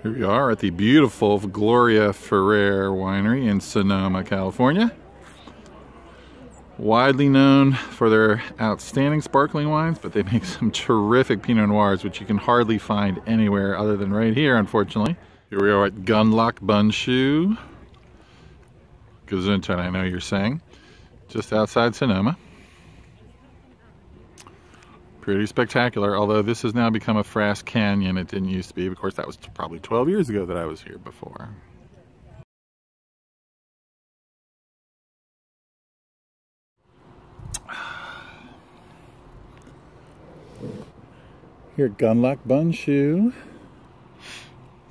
Here we are at the beautiful Gloria Ferrer Winery in Sonoma, California. Widely known for their outstanding sparkling wines, but they make some terrific Pinot Noirs, which you can hardly find anywhere other than right here, unfortunately. Here we are at Gunlock Bunshoe, Gesundheit, I know you're saying, just outside Sonoma. Pretty spectacular, although this has now become a Frass Canyon. It didn't used to be. Of course, that was probably 12 years ago that I was here before. Here at Gunlock Bunshoe. You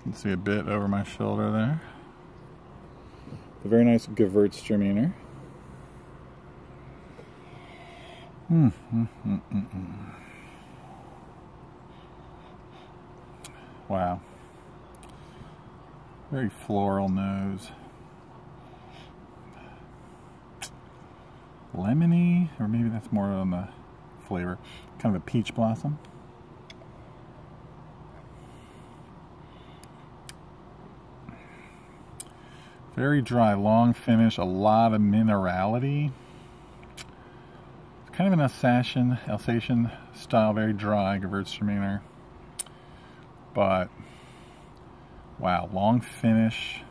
can see a bit over my shoulder there. A very nice Gewürztraminer. Wow. Very floral nose. Lemony, or maybe that's more on the flavor. Kind of a peach blossom. Very dry, long finish, a lot of minerality. It's kind of an Alsatian style, very dry Gewürztraminer. But wow, long finish,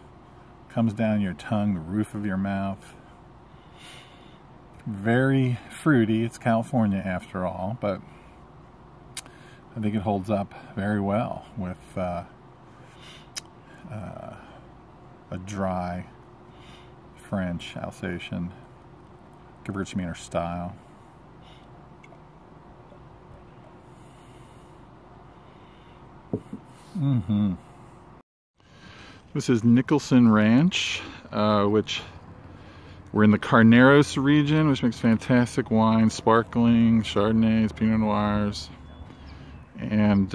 comes down your tongue, the roof of your mouth. Very fruity. It's California after all, but I think it holds up very well with a dry French Alsatian Gewürztraminer style. This is Nicholson Ranch, which we're in the Carneros region, which makes fantastic wine, sparkling, Chardonnays, Pinot Noirs. And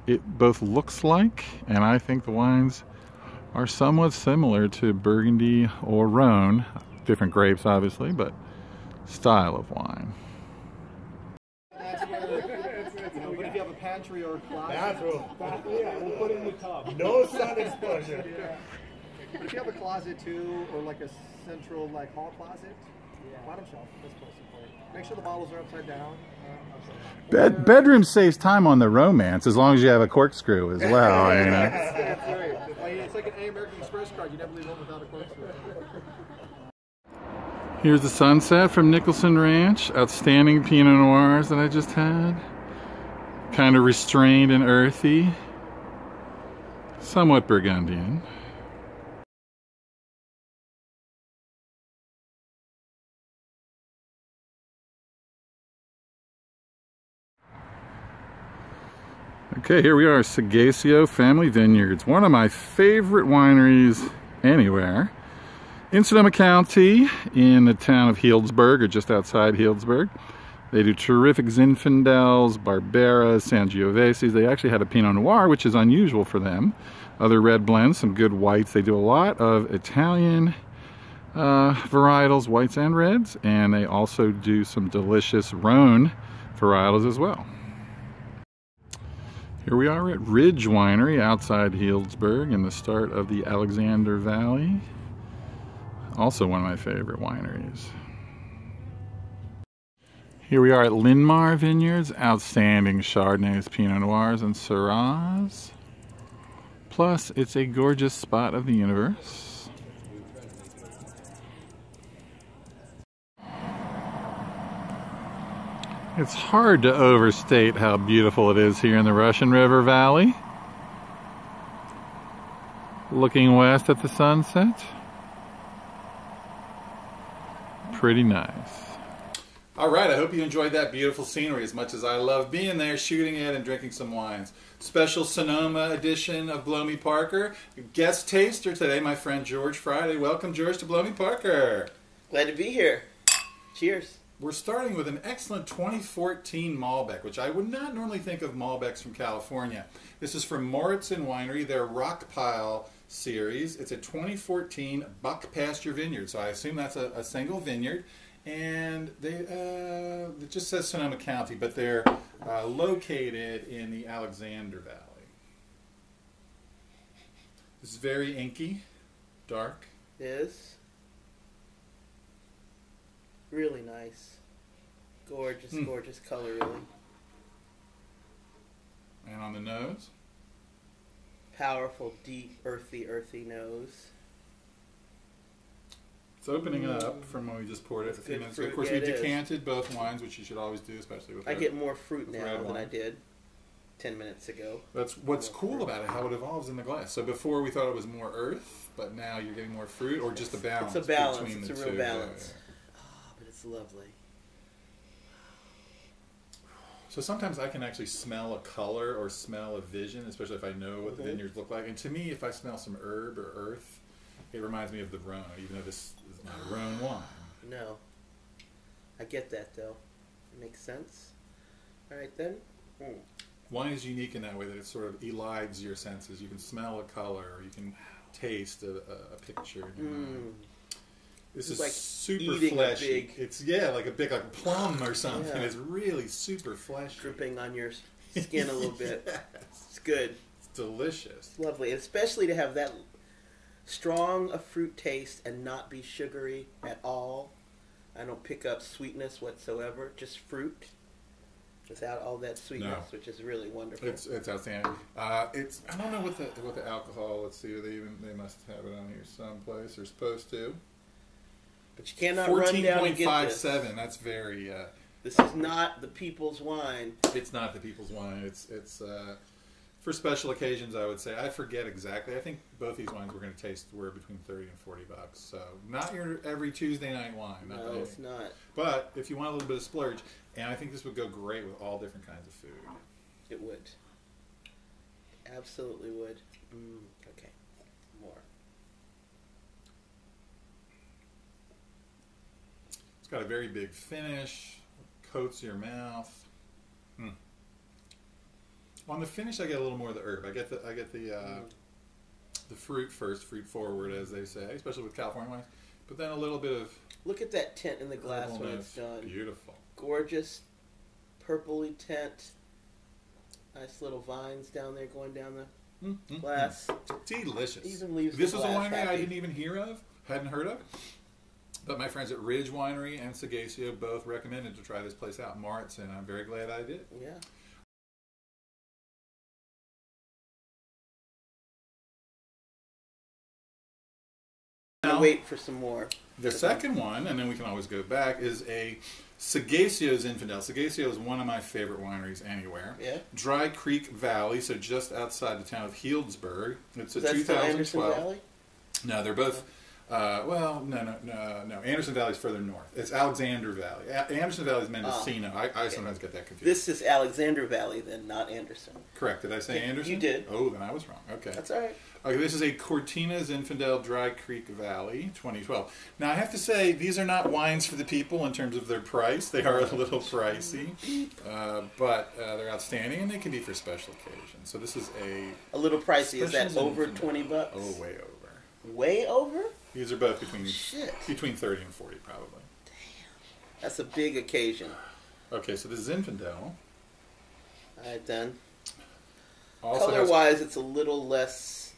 it both looks like, and I think the wines are somewhat similar to Burgundy or Rhone. Different grapes, obviously, but style of wine. But if you have a pantry or a closet, bathroom. Yeah, we'll put it in the tub. No sun exposure. Yeah. But if you have a closet too, or like a central hall closet, bottom shelf, this place is for it. Make sure the bottles are upside down. Bedroom saves time on the romance as long as you have a corkscrew as well. You know? That's right. It's like an American Express card. You never leave home without a corkscrew. Here's the sunset from Nicholson Ranch. Outstanding Pinot Noirs that I just had. Kind of restrained and earthy. Somewhat Burgundian. Okay, here we are, Sagacio Family Vineyards. One of my favorite wineries anywhere. In Sonoma County, in the town of Healdsburg, or just outside Healdsburg. They do terrific Zinfandels, Barberas, Sangioveses. They actually have a Pinot Noir, which is unusual for them. Other red blends, some good whites. They do a lot of Italian varietals, whites and reds. And they also do some delicious Rhone varietals as well. Here we are at Ridge Winery outside Healdsburg in the start of the Alexander Valley. Also one of my favorite wineries. Here we are at Linmar Vineyards, outstanding Chardonnays, Pinot Noirs, and Syrahs. Plus, it's a gorgeous spot of the universe. It's hard to overstate how beautiful it is here in the Russian River Valley. Looking west at the sunset. Pretty nice. All right, I hope you enjoyed that beautiful scenery as much as I love being there, shooting it and drinking some wines. Special Sonoma edition of Blow Me Parker. Guest taster today, my friend George Friday. Welcome, George, to Blow Me Parker. Glad to be here. Cheers. We're starting with an excellent 2014 Malbec, which I would not normally think of Malbecs from California. This is from Moritzen Winery, their Rock Pile series. It's a 2014 Buck Pasture Vineyard, so I assume that's a single vineyard. And they it just says Sonoma County, but they're located in the Alexander Valley. This is very inky, dark. It is. Really nice. Gorgeous, gorgeous color, really. And on the nose. Powerful, deep, earthy nose. It's opening up from when we just poured it a few minutes ago. Of course, we decanted both wines, which you should always do, especially with I get more fruit now than I did 10 minutes ago. That's what's cool about it, how it evolves in the glass. So before we thought it was more earth, but now you're getting more fruit, or just a balance. It's a balance. Between it's the a real two. balance. Oh, but it's lovely. So sometimes I can actually smell a color or smell a vision, especially if I know what the vineyards look like. And to me, if I smell some herb or earth, it reminds me of the Rhone, even though this is not a Rhone wine. No. I get that, though. It makes sense. All right, then. Wine is unique in that way that it sort of elides your senses. You can smell a color, or you can taste a picture in your mind. This is like super fleshy. It's like a big plum or something. Yeah. It's really super fleshy. Dripping on your skin a little bit. Yes. It's good. It's delicious. It's lovely, especially to have that strong a fruit taste and not be sugary at all. I don't pick up sweetness whatsoever. Just fruit, without all that sweetness, which is really wonderful. It's outstanding. I don't know what the alcohol. Let's see. They must have it on here someplace. They're supposed to. But you cannot run down and get this. 14.57. That's very. This is not the people's wine. It's not the people's wine. It's for special occasions. I would say. I forget exactly. I think both these wines we're going to taste were between $30 and $40. So not your every Tuesday night wine. No, it's not. But if you want a little bit of splurge, and I think this would go great with all different kinds of food. It would. Absolutely would. Okay. More. Got a very big finish, coats your mouth. On the finish, I get a little more of the herb. I get the fruit first, fruit forward, as they say, especially with California wines. But then a little bit of. Look at that tint in the glass when it's done. Beautiful, gorgeous, purpley tint. Nice little vines down there going down the glass. Delicious. Even leaves this the was a glass winery happy. I didn't even hear of, hadn't heard of. But my friends at Ridge Winery and Sagacio both recommended to try this place out, Martz, and I'm very glad I did. Yeah. Now, wait for some more. The second one, and then we can always go back, is a Sagacio's Infidel. Sagacio is one of my favorite wineries anywhere. Yeah. Dry Creek Valley, so just outside the town of Healdsburg. It's a 2012. Anderson Valley? No, they're both. No. Anderson Valley is further north. It's Alexander Valley. Anderson Valley is Mendocino. I sometimes get that confused. This is Alexander Valley, then, not Anderson. Correct. Did I say Anderson? You did. Oh, then I was wrong. Okay. That's all right. Okay, this is a Cortina's Infidel Dry Creek Valley, 2012. Now, I have to say, these are not wines for the people in terms of their price. They are a little pricey, but they're outstanding, and they can be for special occasions. So this is a little pricey. Is that over $20? Oh, way over. Way over? These are both between 30 and 40, probably. Damn. That's a big occasion. Okay, so this is Infidel. All right, then. Also color-wise, it's a little less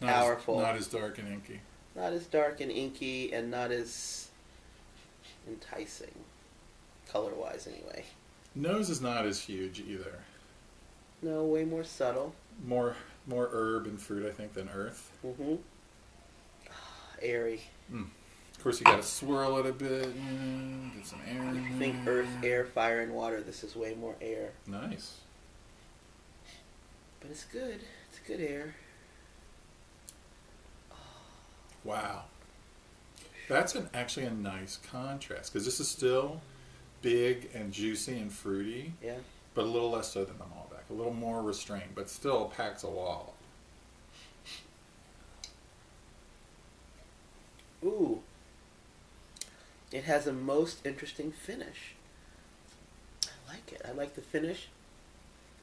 powerful. Not as dark and inky. Not as dark and inky, and not as enticing. Color-wise, anyway. Nose is not as huge, either. No, way more subtle. More herb and fruit, I think, than earth. Mm-hmm. Airy. Of course, you got to swirl it a bit. Get some air in there. Think earth, air, fire, and water. This is way more air. Nice. But it's good. It's good air. Wow. That's actually a nice contrast, because this is still big and juicy and fruity. Yeah. But a little less so than the Malbec. A little more restrained, but still packs a wall. Ooh. It has a most interesting finish. I like it. I like the finish.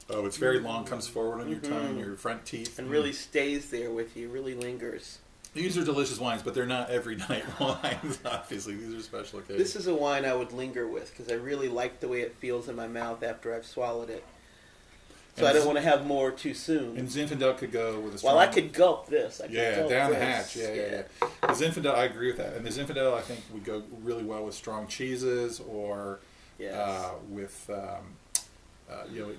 Oh, it's very long, comes forward on your tongue, your front teeth. And really stays there with you, really lingers. These are delicious wines, but they're not every night wines, obviously. These are special occasions. This is a wine I would linger with, because I really like the way it feels in my mouth after I've swallowed it. So I don't want to have more too soon. And Zinfandel could go with a strong... Well, I could gulp this. I could gulp down this. the hatch. Yeah. The Zinfandel, I agree with that. And the Zinfandel, I think, would go really well with strong cheeses or with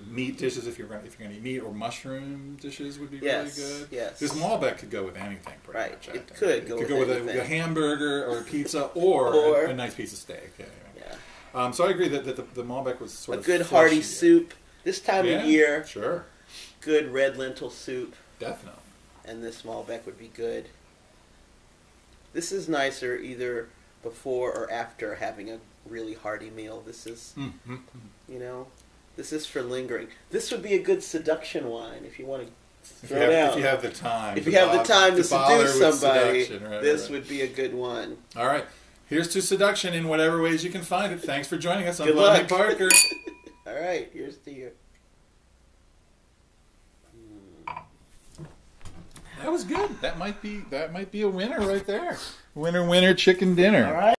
meat dishes if you're going to eat meat, or mushroom dishes would be really good. Yes. This Malbec could go with anything pretty much. It could go with a hamburger or a pizza or a nice piece of steak. Yeah. So I agree that the Malbec was sort of a good hearty soup this time of year. Sure. Good red lentil soup. Definitely. And this Malbec would be good. This is nicer either before or after having a really hearty meal. This is, this is for lingering. This would be a good seduction wine if you want to throw down. If you have the time. If you have the time to seduce somebody, this right. would be a good one. All right. Here's to seduction in whatever ways you can find it. Thanks for joining us on Good luck. Me Parker. All right. Here's to you. That was good. That might be a winner right there. Winner, chicken dinner. All right.